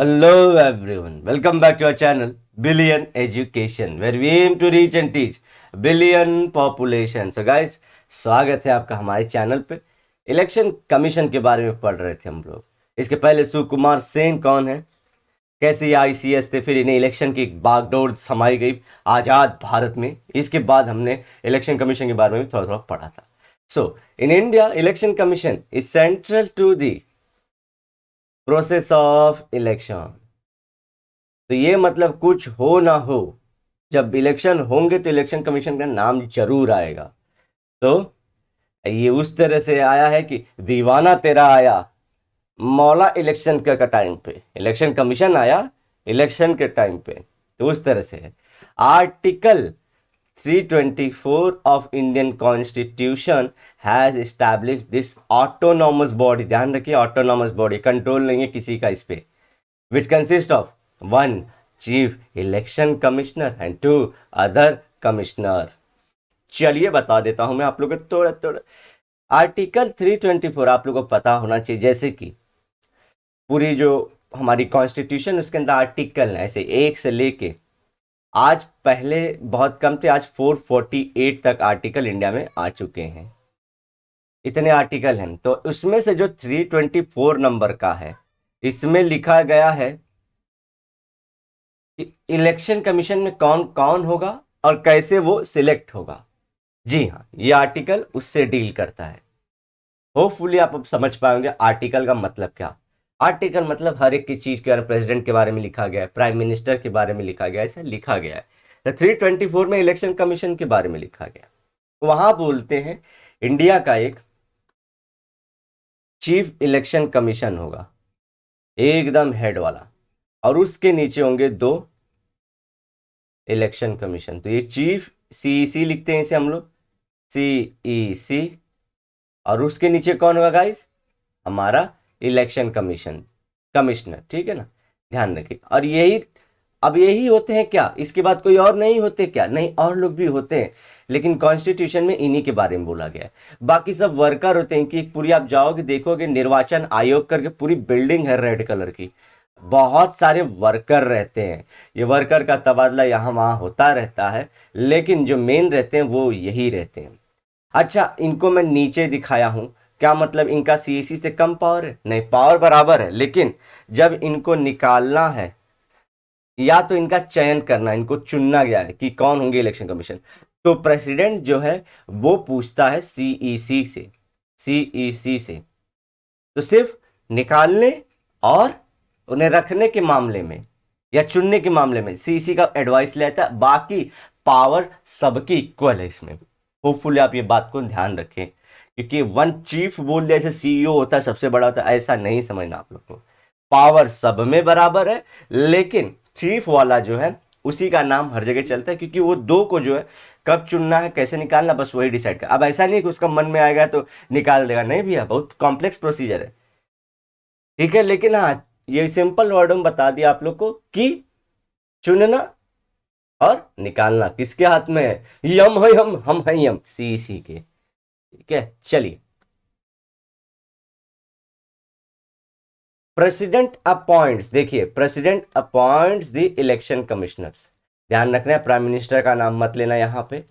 Hello everyone, welcome back to our channel Billion Education where we aim to reach and teach billion population. So guys, स्वागत है आपका हमारे channel पे। Election commission के बारे में पढ़ रहे थे हम लोग। इसके पहले सुकुमार सेन कौन है, कैसे ये आईसीएस थे, फिर इन्हें इलेक्शन की बागडोर समाई गई आज़ाद भारत में। इसके बाद हमने इलेक्शन कमीशन के बारे में भी थोड़ा थोड़ा पढ़ा था। So in India Election Commission is central to the process of election. तो ये मतलब कुछ हो ना हो, जब इलेक्शन होंगे तो इलेक्शन कमीशन का नाम जरूर आएगा। तो ये उस तरह से आया है कि दीवाना तेरा आया मौला इलेक्शन का टाइम पे, इलेक्शन कमीशन आया इलेक्शन के टाइम पे। तो उस तरह से है। Article 324 of Indian Constitution has established this autonomous body। ध्यान रखिए, autonomous body, कंट्रोल नहीं है किसी का इस पे, which consists of 1 chief election commissioner and 2 other commissioner। चलिए बता देता हूं मैं आप लोगों को थोड़ा थोड़ा। आर्टिकल 324 आप लोगों को पता होना चाहिए, जैसे कि पूरी जो हमारी कॉन्स्टिट्यूशन उसके अंदर आर्टिकल है, ऐसे 1 से लेके आज, पहले बहुत कम थे, आज 448 तक आर्टिकल इंडिया में आ चुके हैं। इतने आर्टिकल हैं। तो उसमें से जो 324 नंबर का है, इसमें लिखा गया है कि इलेक्शन कमीशन में कौन कौन होगा और कैसे वो सिलेक्ट होगा। जी हाँ, ये आर्टिकल उससे डील करता है। होपफुली आप अब समझ पाएंगे आर्टिकल का मतलब क्या। आर्टिकल मतलब हर एक की चीज के बारे में, प्रेसिडेंट के बारे में लिखा गया है, प्राइम मिनिस्टर के बारे में लिखा गया है, ऐसा लिखा गया है। तो 324 में इलेक्शन कमीशन के बारे में लिखा गया। वहां बोलते हैं इंडिया का एक चीफ इलेक्शन कमीशन होगा, एकदम हेड वाला, और उसके नीचे होंगे 2 इलेक्शन कमीशन। तो ये चीफ सीईसी लिखते हैं इसे हम लोग, सीईसी, और उसके नीचे कौन होगा गाइस, हमारा इलेक्शन कमिश्नर। ठीक है ना, ध्यान रखिए। और यही होते हैं क्या, इसके बाद कोई और नहीं होते क्या? नहीं, और लोग भी होते हैं, लेकिन कॉन्स्टिट्यूशन में इन्हीं के बारे में बोला गया है। बाकी सब वर्कर होते हैं। कि पूरी आप जाओगे देखोगे निर्वाचन आयोग करके पूरी बिल्डिंग है रेड कलर की, बहुत सारे वर्कर रहते हैं। ये वर्कर का तबादला यहाँ वहाँ होता रहता है, लेकिन जो मेन रहते हैं वो यही रहते हैं। अच्छा, इनको मैं नीचे दिखाया हूं, क्या मतलब इनका सीईसी से कम पावर है? नहीं, पावर बराबर है, लेकिन जब इनको निकालना है या तो इनका चयन करना, इनको चुनना गया है कि कौन होंगे इलेक्शन कमीशन, तो प्रेसिडेंट जो है वो पूछता है सीईसी से। तो सिर्फ निकालने और उन्हें रखने के मामले में या चुनने के मामले में सीईसी का एडवाइस लेता है, बाकी पावर सबकी इक्वल है इसमें। होपफुली आप ये बात को ध्यान रखें, क्योंकि वन चीफ बोल दिया जैसे सीईओ होता है सबसे बड़ा होता है, ऐसा नहीं समझना आप लोग को। पावर सब में बराबर है, लेकिन चीफ वाला जो है उसी का नाम हर जगह चलता है, क्योंकि वो 2 को जो है कब चुनना है, कैसे निकालना, बस वही डिसाइड कर। अब ऐसा नहीं कि उसका मन में आएगा तो निकाल देगा, नहीं भैया, बहुत कॉम्प्लेक्स प्रोसीजर है। ठीक है, लेकिन हाँ, ये सिंपल वर्ड में बता दिया आप लोग को कि चुनना और निकालना किसके हाथ में है, यम है, हम हैं यम, सीईसी के। ठीक है, चलिए। प्रेसिडेंट अपॉइंट्स, देखिए, president appoints the election commissioners. ध्यान रखना है, प्राइम मिनिस्टर का नाम मत लेना यहाँ पे।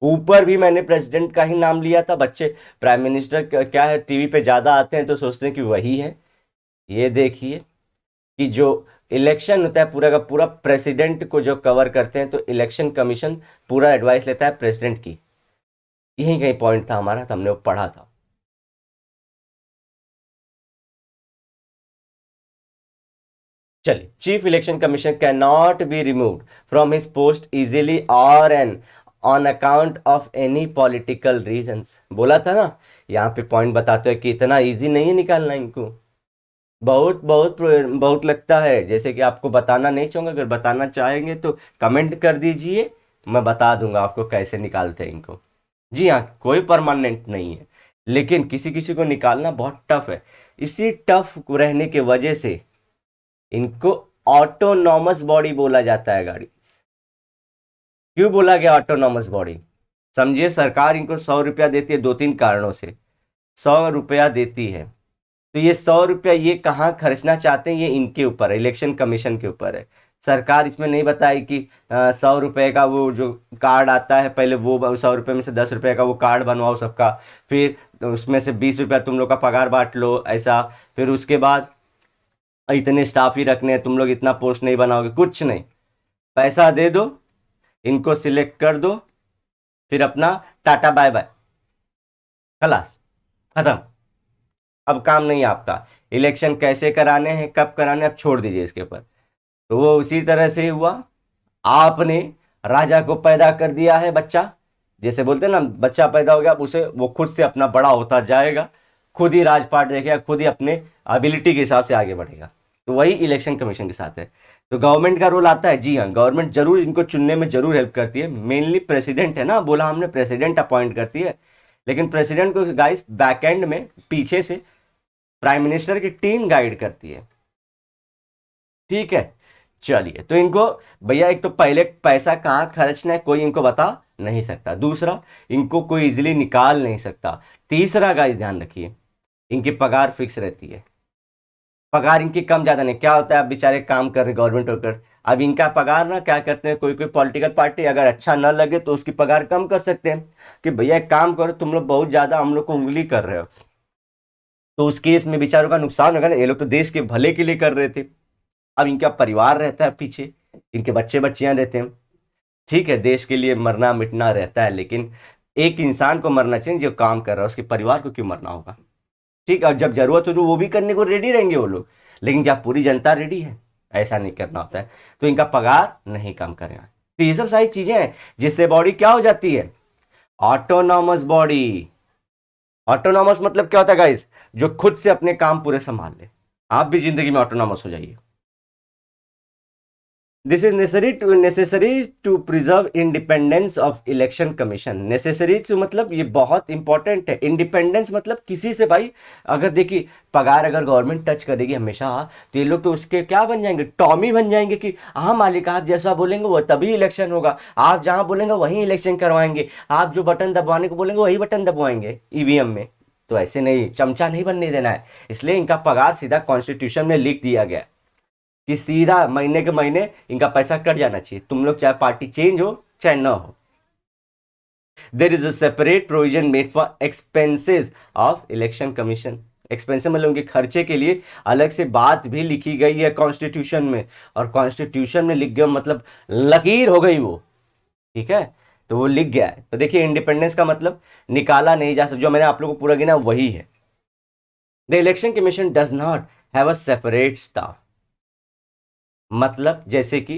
ऊपर भी मैंने प्रेसिडेंट का ही नाम लिया था। बच्चे प्राइम मिनिस्टर क्या है, टीवी पे ज्यादा आते हैं तो सोचते हैं कि वही है। ये देखिए कि जो इलेक्शन होता है पूरा का पूरा प्रेसिडेंट को जो कवर करते हैं, तो इलेक्शन कमीशन पूरा एडवाइस लेता है प्रेसिडेंट की। यही कहीं पॉइंट था हमारा, तो हमने वो पढ़ा था। चलिए, chief election commission can not be removed from his post easily और an on account of any political reasons. बोला था ना, यहाँ पे पॉइंट बताते हैं कि इतना इजी नहीं है निकालना इनको। बहुत बहुत बहुत लगता है, जैसे कि आपको बताना नहीं चाहूंगा, अगर बताना चाहेंगे तो कमेंट कर दीजिए, मैं बता दूंगा आपको कैसे निकालते हैं इनको। जी हाँ, कोई परमानेंट नहीं है, लेकिन किसी किसी को निकालना बहुत टफ है। इसी टफ रहने की वजह से इनको ऑटोनॉमस बॉडी बोला जाता है। गाड़ी क्यों बोला गया ऑटोनॉमस बॉडी? समझिए, सरकार इनको 100 रुपया देती है 2-3 कारणों से। 100 रुपया देती है तो ये 100 रुपया ये कहाँ खर्चना चाहते हैं, ये इनके ऊपर है, इलेक्शन कमीशन के ऊपर है। सरकार इसमें नहीं बताई कि 100 रुपये का वो जो कार्ड आता है, पहले वो 100 रुपये में से 10 रुपये का वो कार्ड बनवाओ सबका, फिर तो उसमें से 20 रुपया तुम लोग का पगार बांट लो ऐसा, फिर उसके बाद इतने स्टाफ ही रखने हैं, तुम लोग इतना पोस्ट नहीं बनाओगे, कुछ नहीं, पैसा दे दो, इनको सिलेक्ट कर दो, फिर अपना टाटा बाय बाय, खलास, खत्म। अब काम नहीं है आपका, इलेक्शन कैसे कराने हैं कब कराने अब छोड़ दीजिए इसके ऊपर। तो वो उसी तरह से हुआ, आपने राजा को पैदा कर दिया है बच्चा, जैसे बोलते हैं ना बच्चा पैदा हो गया, अब उसे वो खुद से अपना बड़ा होता जाएगा, खुद ही राजपाट देखेगा, खुद ही अपने एबिलिटी के हिसाब से आगे बढ़ेगा। तो वही इलेक्शन कमीशन के साथ है। तो गवर्नमेंट का रोल आता है, जी हाँ, गवर्नमेंट जरूर इनको चुनने में जरूर हेल्प करती है, मेनली प्रेसिडेंट है ना, बोला हमने प्रेसिडेंट अपॉइंट करती है, लेकिन प्रेसिडेंट को गाइस बैकएंड में पीछे से प्राइम मिनिस्टर की टीम गाइड करती है, ठीक है। चलिए, तो इनको भैया एक तो पहले पैसा कहाँ खर्चना है कोई इनको बता नहीं सकता, दूसरा इनको कोई इजीली निकाल नहीं सकता, तीसरा गाइस ध्यान रखिए इनकी पगार फिक्स रहती है। पगार इनकी कम ज़्यादा नहीं, क्या होता है अब बेचारे काम कर रहे गवर्नमेंट वर्कर, अब इनका पगार ना क्या करते हैं, कोई कोई पॉलिटिकल पार्टी अगर अच्छा ना लगे तो उसकी पगार कम कर सकते हैं कि भैया एक काम करो, तुम लोग बहुत ज़्यादा हम लोग को उंगली कर रहे हो, तो उस केस में बेचारों का नुकसान होगा ना, ये लोग तो देश के भले के लिए कर रहे थे, अब इनका परिवार रहता है पीछे, इनके बच्चे बच्चियां रहते हैं, ठीक है, देश के लिए मरना मिटना रहता है, लेकिन एक इंसान को मरना चाहिए जो काम कर रहा है, उसके परिवार को क्यों मरना होगा, ठीक है। और जब जरूरत हो तो वो भी करने को रेडी रहेंगे वो लोग, लेकिन क्या पूरी जनता रेडी है, ऐसा नहीं करना होता है, तो इनका पगार नहीं कम करेगा। तो ये सब सारी चीजें हैं जिससे बॉडी क्या हो जाती है, ऑटोनॉमस बॉडी। ऑटोनॉमस मतलब क्या होता है गाइस, जो खुद से अपने काम पूरे संभाल ले। आप भी जिंदगी में ऑटोनॉमस हो जाइए। This is necessary to preserve independence of election commission. Necessary to मतलब ये बहुत इंपॉर्टेंट है, इंडिपेंडेंस मतलब किसी से भाई, अगर देखिए पगार अगर गवर्नमेंट टच करेगी हमेशा, तो ये लोग तो उसके क्या बन जाएंगे, टॉमी बन जाएंगे कि हाँ मालिक आप जैसा बोलेंगे वो तभी इलेक्शन होगा, आप जहाँ बोलेंगे वहीं इलेक्शन करवाएंगे, आप जो बटन दबवाने को बोलेंगे वही बटन दबवाएंगे ईवीएम में। तो ऐसे नहीं, चमचा नहीं बनने देना है, इसलिए इनका पगार सीधा कॉन्स्टिट्यूशन में लिख दिया गया कि सीधा महीने के महीने इनका पैसा कट जाना चाहिए, तुम लोग चाहे पार्टी चेंज हो चाहे ना हो। There is a separate provision made for expenses of election commission. Expensive मतलब उनके खर्चे के लिए अलग से बात भी लिखी गई है कॉन्स्टिट्यूशन में, और कॉन्स्टिट्यूशन में लिख गया मतलब लकीर हो गई वो, ठीक है, तो वो लिख गया है। तो देखिए इंडिपेंडेंस का मतलब निकाला नहीं जा सकता, जो मैंने आप लोगों को पूरा गिना वही है। The election commission does not have a separate staff, मतलब जैसे कि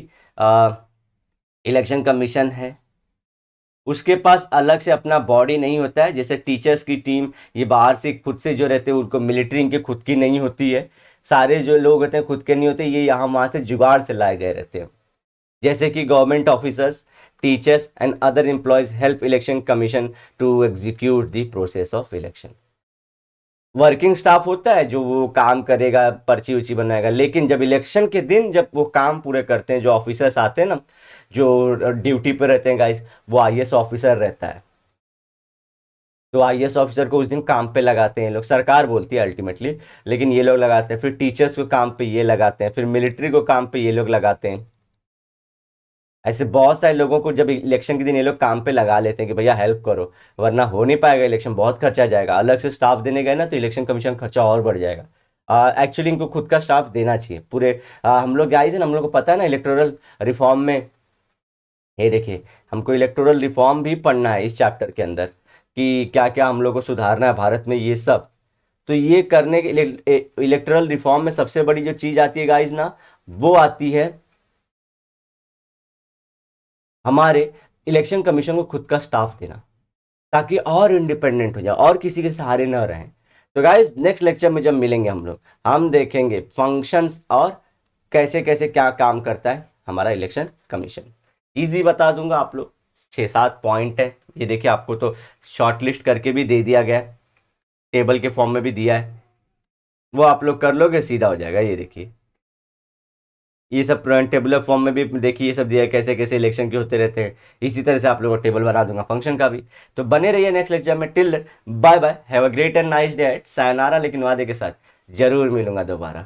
इलेक्शन कमीशन है उसके पास अलग से अपना बॉडी नहीं होता है, जैसे टीचर्स की टीम ये बाहर से खुद से जो रहते हैं उनको, मिलिट्री इनके खुद की नहीं होती है, सारे जो लोग होते हैं खुद के नहीं होते, ये यहाँ वहाँ से जुगाड़ से लाए गए रहते हैं। जैसे कि government officers, teachers and other employees help election commission to execute the process of election. Working staff होता है जो वो काम करेगा, पर्ची उर्ची बनाएगा, लेकिन जब इलेक्शन के दिन जब वो काम पूरे करते हैं, जो ऑफिसर्स आते हैं ना, जो ड्यूटी पे रहते हैं गाइस, वो आईएएस ऑफिसर रहता है, तो आईएएस ऑफिसर को उस दिन काम पे लगाते हैं लोग, सरकार बोलती है अल्टीमेटली, लेकिन ये लोग लगाते हैं, फिर टीचर्स को काम पे ये लगाते हैं, फिर मिलिट्री को काम पे ये लोग लगाते हैं। ऐसे बहुत सारे लोगों को जब इलेक्शन के दिन ये लोग काम पे लगा लेते हैं कि भैया हेल्प करो, वरना हो नहीं पाएगा इलेक्शन, बहुत खर्चा जाएगा, अलग से स्टाफ देने गए ना तो इलेक्शन कमीशन खर्चा और बढ़ जाएगा। एक्चुअली इनको खुद का स्टाफ देना चाहिए पूरे। हम लोग आए थे ना, हम लोग को पता है ना इलेक्टोरल रिफॉर्म में, ये देखिए हमको इलेक्टोरल रिफॉर्म भी पढ़ना है इस चैप्टर के अंदर कि क्या क्या हम लोग को सुधारना है भारत में, ये सब। तो ये करने के इलेक्टोरल रिफॉर्म में सबसे बड़ी जो चीज़ आती है गाइज ना, वो आती है हमारे इलेक्शन कमीशन को खुद का स्टाफ देना, ताकि और इंडिपेंडेंट हो जाए और किसी के सहारे न रहें। तो गाइस नेक्स्ट लेक्चर में जब मिलेंगे हम लोग, हम देखेंगे फंक्शंस और कैसे कैसे क्या काम करता है हमारा इलेक्शन कमीशन। इजी बता दूंगा, आप लोग 6-7 पॉइंट है, ये देखिए आपको तो शॉर्ट लिस्ट करके भी दे दिया गया है, टेबल के फॉर्म में भी दिया है, वो आप लोग कर लोगे सीधा हो जाएगा। ये देखिए ये सब टेबुलर फॉर्म में भी देखिए ये सब दिया है कैसे कैसे इलेक्शन के होते रहते हैं, इसी तरह से आप लोगों को टेबल बना दूंगा फंक्शन का भी। तो बने रहिए नेक्स्ट लेक्चर में, till bye bye, have a great and nice day, sayonara लेकिन वादे के साथ, जरूर मिलूंगा दोबारा।